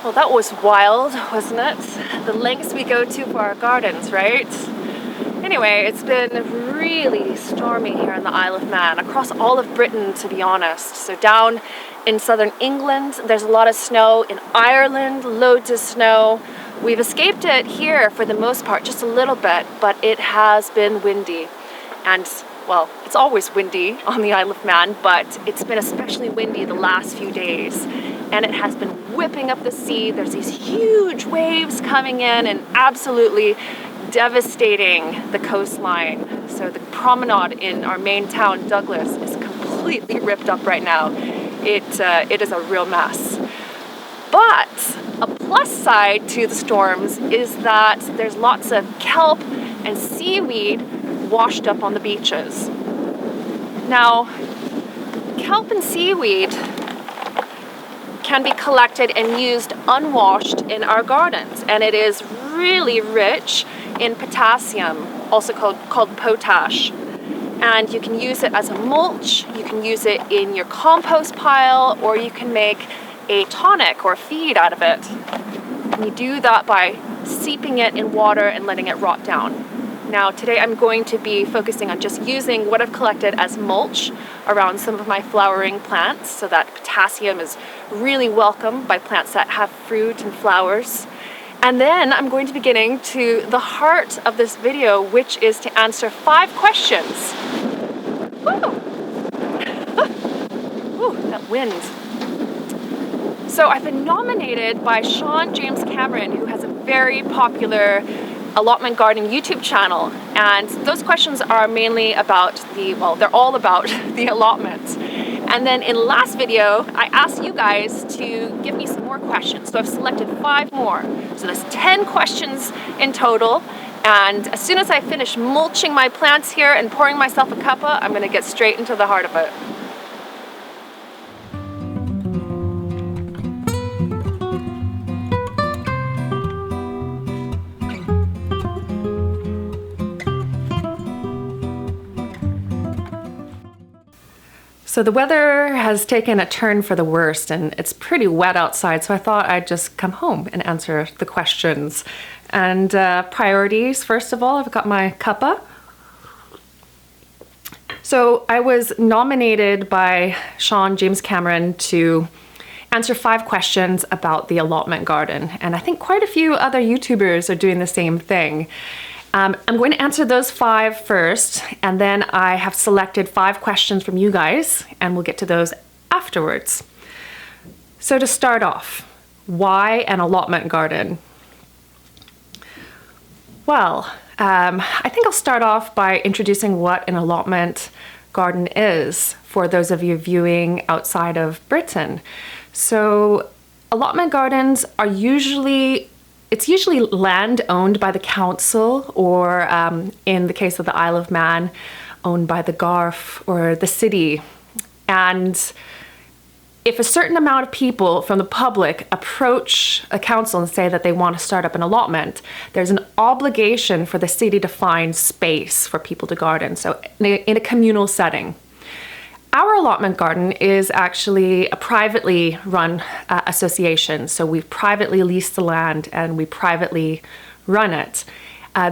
Well, that was wild, wasn't it? The lengths we go to for our gardens, right? Anyway, it's been really stormy here in the Isle of Man, across all of Britain, to be honest. So down in southern England, there's a lot of snow. In Ireland, loads of snow. We've escaped it here for the most part, just a little bit, but it has been windy. And, well, it's always windy on the Isle of Man, but it's been especially windy the last few days. And it has been whipping up the sea. There's these huge waves coming in and absolutely devastating the coastline. So the promenade in our main town, Douglas, is completely ripped up right now. It is a real mess. But a plus side to the storms is that there's lots of kelp and seaweed washed up on the beaches. Now, kelp and seaweed can be collected and used unwashed in our gardens, and it is really rich in potassium, also called potash. And you can use it as a mulch, you can use it in your compost pile, or you can make a tonic or feed out of it. And you do that by seeping it in water and letting it rot down. Now today I'm going to be focusing on just using what I've collected as mulch around some of my flowering plants, so that potassium is really welcome by plants that have fruit and flowers. And then I'm going to be getting to the heart of this video, which is to answer 5 questions. Woo! Ooh, that wind. So I've been nominated by Sean James Cameron, who has a very popular Allotment Garden YouTube channel, and those questions are mainly about they're all about the allotment. And then in the last video, I asked you guys to give me some more questions, so I've selected 5 more. So there's 10 questions in total, and as soon as I finish mulching my plants here and pouring myself a cuppa, I'm gonna get straight into the heart of it. So the weather has taken a turn for the worst, and it's pretty wet outside, so I thought I'd just come home and answer the questions. And priorities, first of all, I've got my cuppa. So I was nominated by Sean James Cameron to answer 5 questions about the allotment garden, and I think quite a few other YouTubers are doing the same thing. I'm going to answer those 5 first, and then I have selected 5 questions from you guys, and we'll get to those afterwards. So to start off, why an allotment garden? Well, I think I'll start off by introducing what an allotment garden is for those of you viewing outside of Britain. So allotment gardens are usually land owned by the council, or in the case of the Isle of Man, owned by the Garf or the city. And if a certain amount of people from the public approach a council and say that they want to start up an allotment, there's an obligation for the city to find space for people to garden, so in a communal setting. Our allotment garden is actually a privately run association, so we privately lease the land and we privately run it.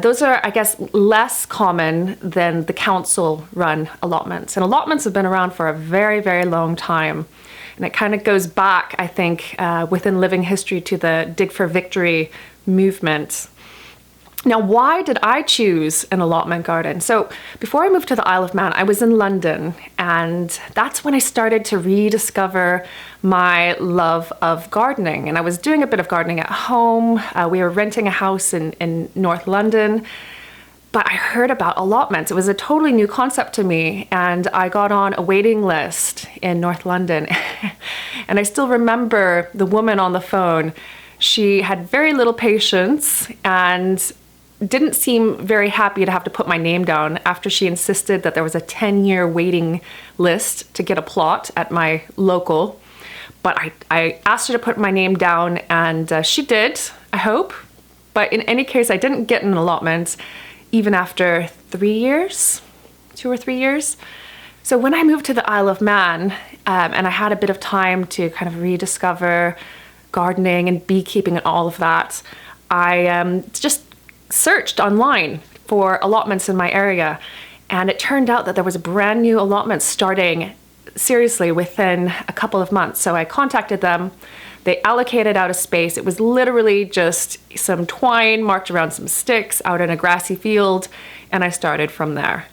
Those are, I guess, less common than the council-run allotments. And allotments have been around for a very, very long time. And it kind of goes back, I think, within living history to the Dig for Victory movement. Now, why did I choose an allotment garden? So before I moved to the Isle of Man, I was in London, and that's when I started to rediscover my love of gardening. And I was doing a bit of gardening at home. We were renting a house in North London, but I heard about allotments. It was a totally new concept to me, and I got on a waiting list in North London. And I still remember the woman on the phone. She had very little patience and didn't seem very happy to have to put my name down after she insisted that there was a 10-year waiting list to get a plot at my local. But I asked her to put my name down, and she did, I hope. But in any case, I didn't get an allotment even after 3 years, 2 or 3 years. So when I moved to the Isle of Man, and I had a bit of time to kind of rediscover gardening and beekeeping and all of that, I just searched online for allotments in my area. And it turned out that there was a brand new allotment starting seriously within a couple of months. So I contacted them. They allocated out a space. It was literally just some twine marked around some sticks out in a grassy field. And I started from there.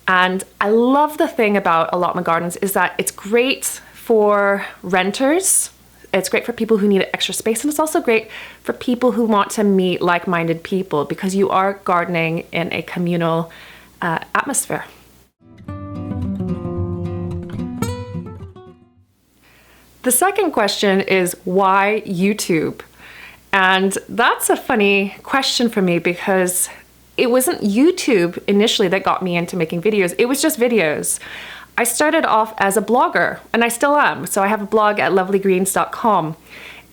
And I love the thing about allotment gardens is that it's great for renters. It's great for people who need extra space. And it's also great for people who want to meet like-minded people because you are gardening in a communal atmosphere. The second question is why YouTube? And that's a funny question for me because it wasn't YouTube initially that got me into making videos. It was just videos. I started off as a blogger, and I still am. So I have a blog at lovelygreens.com.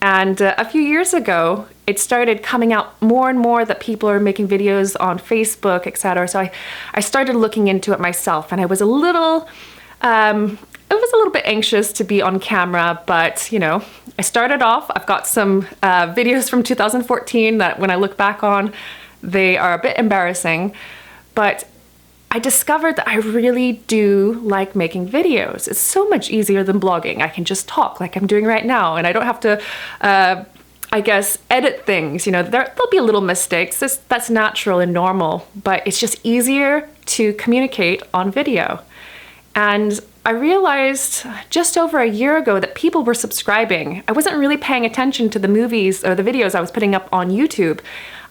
And a few years ago, it started coming out more and more that people are making videos on Facebook, etc. So I started looking into it myself, and I was a little bit anxious to be on camera, but you know, I started off. I've got some videos from 2014 that when I look back on, they are a bit embarrassing, but I discovered that I really do like making videos. It's so much easier than blogging. I can just talk like I'm doing right now, and I don't have to, I guess, edit things. You know, there'll be little mistakes. That's natural and normal, but it's just easier to communicate on video. And I realized just over a year ago that people were subscribing. I wasn't really paying attention to the movies or the videos I was putting up on YouTube.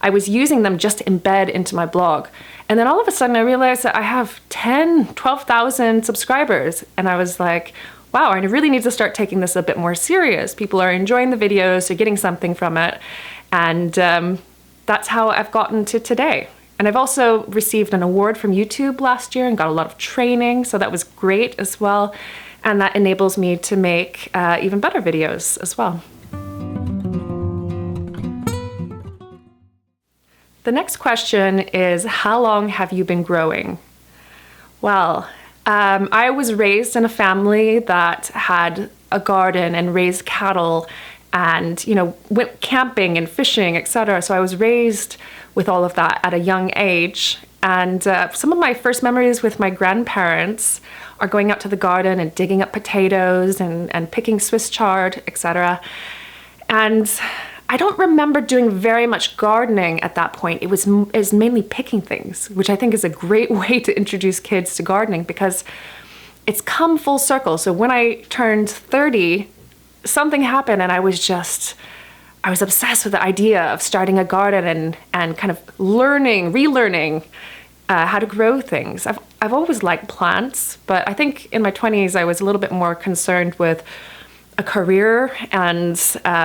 I was using them just to embed into my blog. And then all of a sudden I realized that I have 12,000 subscribers. And I was like, wow, I really need to start taking this a bit more serious. People are enjoying the videos, they're getting something from it. And that's how I've gotten to today. And I've also received an award from YouTube last year and got a lot of training. So that was great as well. And that enables me to make even better videos as well. The next question is, how long have you been growing? Well, I was raised in a family that had a garden and raised cattle and, you know, went camping and fishing, etc. So I was raised with all of that at a young age. And some of my first memories with my grandparents are going out to the garden and digging up potatoes and picking Swiss chard, etc. And I don't remember doing very much gardening at that point. It was mainly picking things, which I think is a great way to introduce kids to gardening because it's come full circle. So when I turned 30, something happened and I was obsessed with the idea of starting a garden and kind of relearning how to grow things. I've always liked plants, but I think in my 20s I was a little bit more concerned with a career and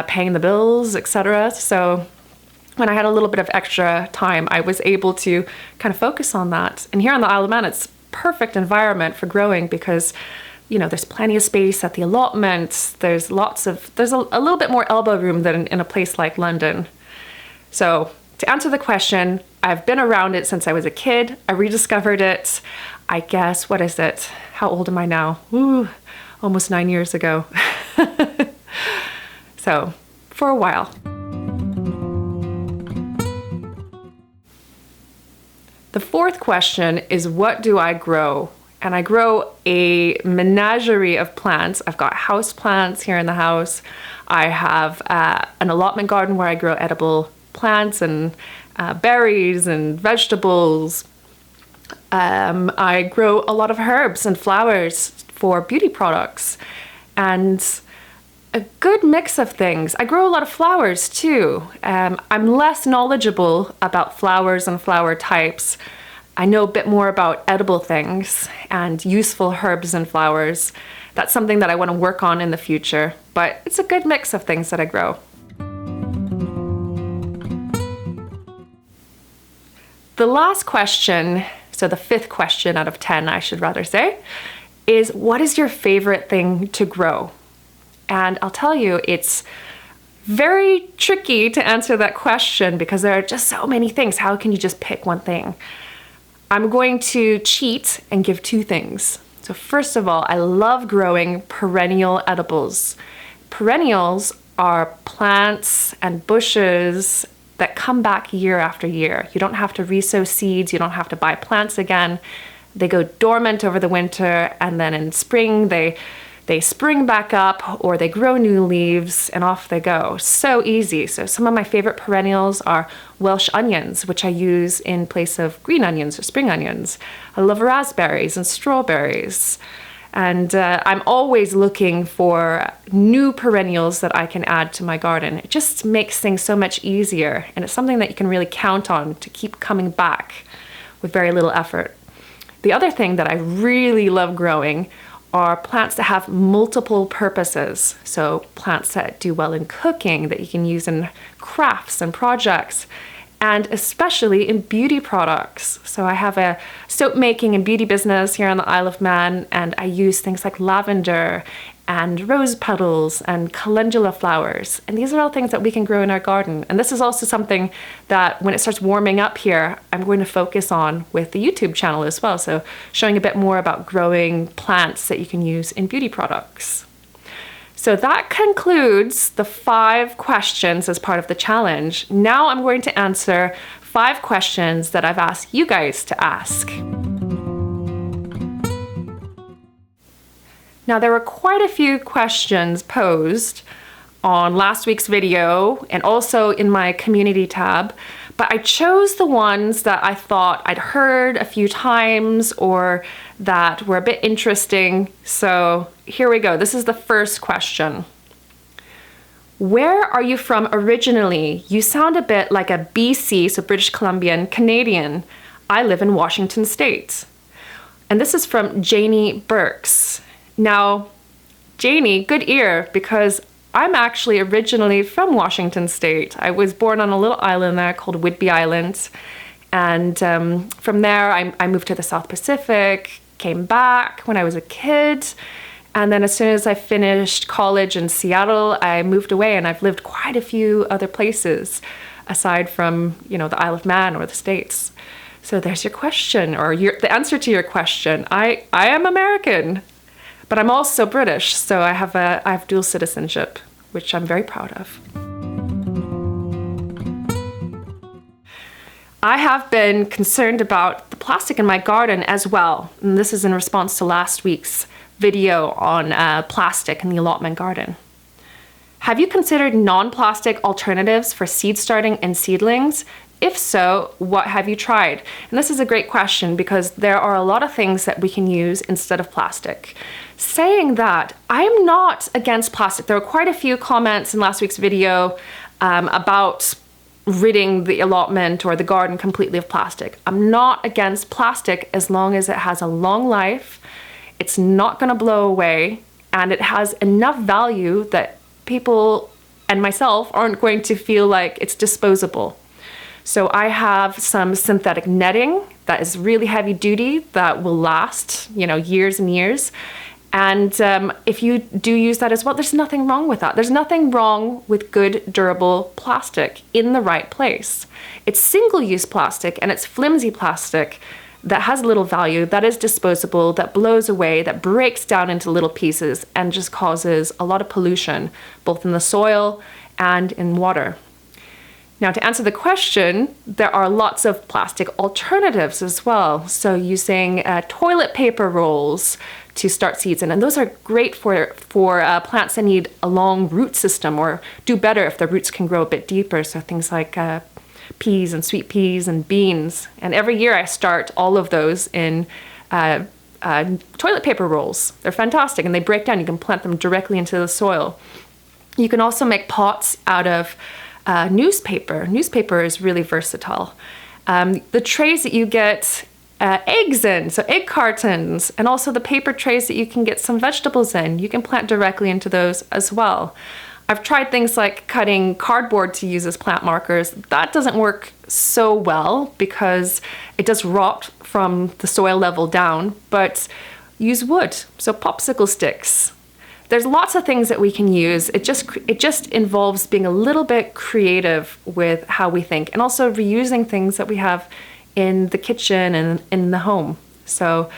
paying the bills, etc. So when I had a little bit of extra time, I was able to kind of focus on that. And here on the Isle of Man, it's perfect environment for growing because, you know, there's plenty of space at the allotment. There's a little bit more elbow room than in a place like London. So to answer the question, I've been around it since I was a kid. I rediscovered it, I guess, what is it? How old am I now? Ooh, almost 9 years ago. So, for a while. The fourth question is, what do I grow? And I grow a menagerie of plants. I've got house plants here in the house. I have an allotment garden where I grow edible plants and berries and vegetables. I grow a lot of herbs and flowers for beauty products and a good mix of things. I grow a lot of flowers too. I'm less knowledgeable about flowers and flower types. I know a bit more about edible things and useful herbs and flowers. That's something that I want to work on in the future, but it's a good mix of things that I grow. The last question, so the fifth question out of 10, I should rather say, is what is your favorite thing to grow? And I'll tell you, it's very tricky to answer that question because there are just so many things. How can you just pick one thing? I'm going to cheat and give two things. So first of all, I love growing perennial edibles. Perennials are plants and bushes that come back year after year. You don't have to resow seeds, you don't have to buy plants again. They go dormant over the winter, and then in spring they spring back up, or they grow new leaves, and off they go. So easy. So some of my favorite perennials are Welsh onions, which I use in place of green onions or spring onions. I love raspberries and strawberries. And I'm always looking for new perennials that I can add to my garden. It just makes things so much easier, and it's something that you can really count on to keep coming back with very little effort. The other thing that I really love growing are plants that have multiple purposes. So plants that do well in cooking, that you can use in crafts and projects, and especially in beauty products. So I have a soap making and beauty business here on the Isle of Man, and I use things like lavender and rose petals and calendula flowers. And these are all things that we can grow in our garden. And this is also something that when it starts warming up here, I'm going to focus on with the YouTube channel as well. So showing a bit more about growing plants that you can use in beauty products. So that concludes the 5 questions as part of the challenge. Now I'm going to answer 5 questions that I've asked you guys to ask. Now, there were quite a few questions posed on last week's video and also in my community tab, but I chose the ones that I thought I'd heard a few times or that were a bit interesting. So here we go. This is the first question. Where are you from originally? You sound a bit like a BC, so British Columbian, Canadian. I live in Washington State. And this is from Jaynee Burks. Now, Jaynee, good ear, because I'm actually originally from Washington State. I was born on a little island there called Whidbey Island. And from there, I moved to the South Pacific, came back when I was a kid. And then as soon as I finished college in Seattle, I moved away, and I've lived quite a few other places aside from, the Isle of Man or the States. So there's your question, or the answer to your question. I am American. But I'm also British, so I have dual citizenship, which I'm very proud of. I have been concerned about the plastic in my garden as well, and this is in response to last week's video on plastic in the allotment garden. Have you considered non-plastic alternatives for seed starting and seedlings? If so, what have you tried? And this is a great question because there are a lot of things that we can use instead of plastic. Saying that, I'm not against plastic. There were quite a few comments in last week's video about ridding the allotment or the garden completely of plastic. I'm not against plastic as long as it has a long life, it's not going to blow away, and it has enough value that people and myself aren't going to feel like it's disposable. So I have some synthetic netting that is really heavy duty that will last, years and years. And if you do use that as well, there's nothing wrong with that. There's nothing wrong with good, durable plastic in the right place. It's single-use plastic and it's flimsy plastic that has little value, that is disposable, that blows away, that breaks down into little pieces and just causes a lot of pollution, both in the soil and in water. Now, to answer the question, there are lots of plastic alternatives as well. So using toilet paper rolls to start seeds in, and those are great for plants that need a long root system or do better if the roots can grow a bit deeper. So things like peas and sweet peas and beans. And every year I start all of those in toilet paper rolls. They're fantastic and they break down. You can plant them directly into the soil. You can also make pots out of newspaper. Newspaper is really versatile. The trays that you get eggs in, so egg cartons, and also the paper trays that you can get some vegetables in, you can plant directly into those as well. I've tried things like cutting cardboard to use as plant markers. That doesn't work so well because it does rot from the soil level down, but use wood, so popsicle sticks. There's lots of things that we can use. It just involves being a little bit creative with how we think, and also reusing things that we have in the kitchen and in the home. So,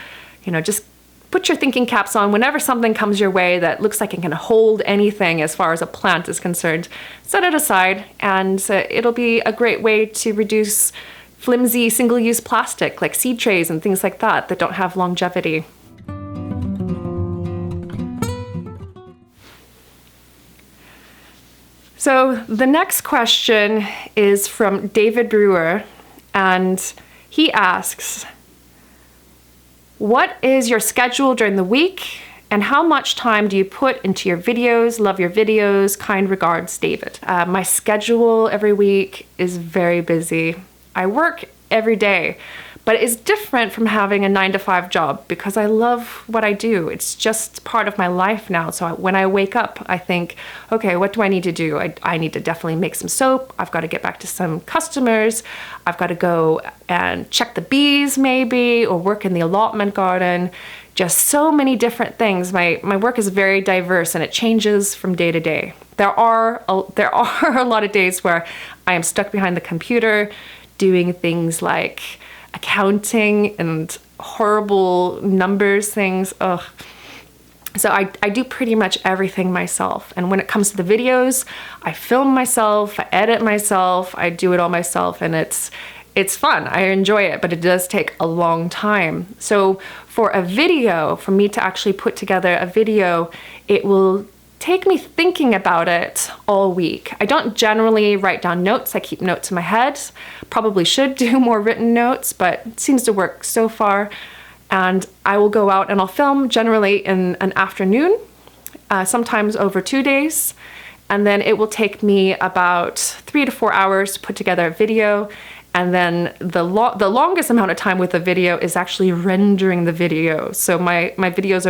just put your thinking caps on whenever something comes your way that looks like it can hold anything as far as a plant is concerned. Set it aside, and it'll be a great way to reduce flimsy single-use plastic like seed trays and things like that that don't have longevity. So the next question is from David Brewer, and he asks, what is your schedule during the week, and how much time do you put into your videos? Love your videos. Kind regards, David. My schedule every week is very busy. I work every day, but it's different from having a 9-to-5 job because I love what I do. It's just part of my life now. So when I wake up, I think, okay, what do I need to do? I need to definitely make some soap. I've got to get back to some customers. I've got to go and check the bees maybe, or work in the allotment garden. Just so many different things. My work is very diverse and it changes from day to day. There are a lot of days where I am stuck behind the computer doing things like accounting and horrible numbers things. Ugh. So I do pretty much everything myself. And when it comes to the videos, I film myself, I edit myself, I do it all myself, and it's fun. I enjoy it, but it does take a long time. So for a video, for me to actually put together a video, it will take me thinking about it all week. I don't generally write down notes. I keep notes in my head. Probably should do more written notes, but it seems to work so far. And I will go out and I'll film generally in an afternoon, sometimes over 2 days. And then it will take me about 3 to 4 hours to put together a video. And then the longest amount of time with a video is actually rendering the video. So my videos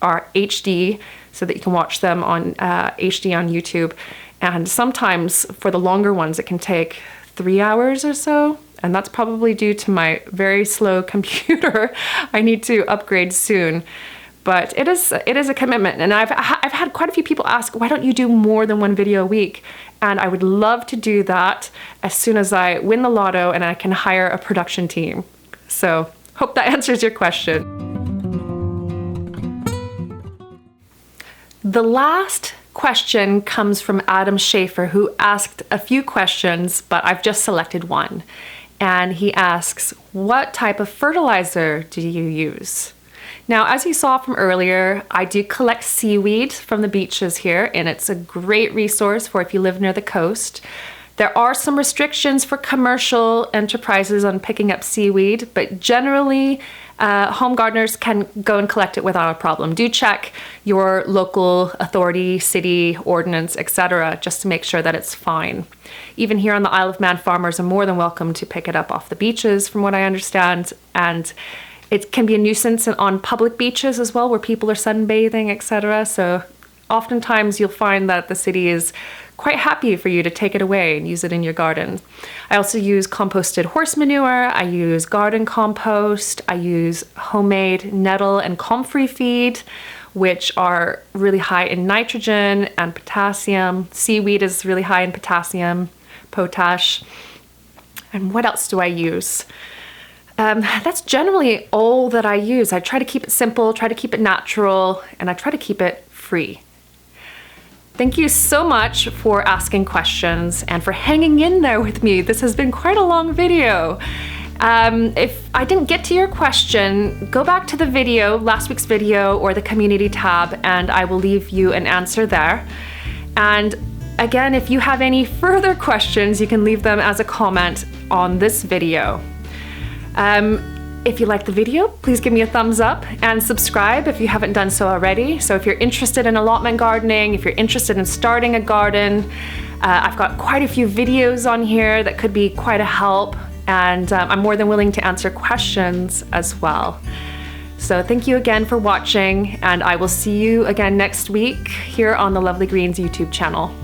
are HD, so that you can watch them on HD on YouTube. And sometimes for the longer ones, it can take 3 hours or so. And that's probably due to my very slow computer. I need to upgrade soon. But it is a commitment. And I've had quite a few people ask, why don't you do more than one video a week? And I would love to do that as soon as I win the lotto and I can hire a production team. So hope that answers your question. The last question comes from Adam Schaefer, who asked a few questions, but I've just selected one. And he asks, what type of fertilizer do you use? Now, as you saw from earlier, I do collect seaweed from the beaches here, and it's a great resource for if you live near the coast. There are some restrictions for commercial enterprises on picking up seaweed, but generally, home gardeners can go and collect it without a problem. Do check your local authority, city, ordinance, etc., just to make sure that it's fine. Even here on the Isle of Man, farmers are more than welcome to pick it up off the beaches, from what I understand, and it can be a nuisance on public beaches as well, where people are sunbathing, etc. So oftentimes you'll find that the city is quite happy for you to take it away and use it in your garden. I also use composted horse manure, I use garden compost, I use homemade nettle and comfrey feed, which are really high in nitrogen and potassium. Seaweed is really high in potassium, potash. And what else do I use? That's generally all that I use. I try to keep it simple, try to keep it natural, and I try to keep it free. Thank you so much for asking questions and for hanging in there with me. This has been quite a long video. If I didn't get to your question, go back to the video, last week's video, or the community tab, and I will leave you an answer there. And again, if you have any further questions, you can leave them as a comment on this video. If you like the video, please give me a thumbs up and subscribe if you haven't done so already. So if you're interested in allotment gardening, if you're interested in starting a garden, I've got quite a few videos on here that could be quite a help, and I'm more than willing to answer questions as well. So thank you again for watching, and I will see you again next week here on the Lovely Greens YouTube channel.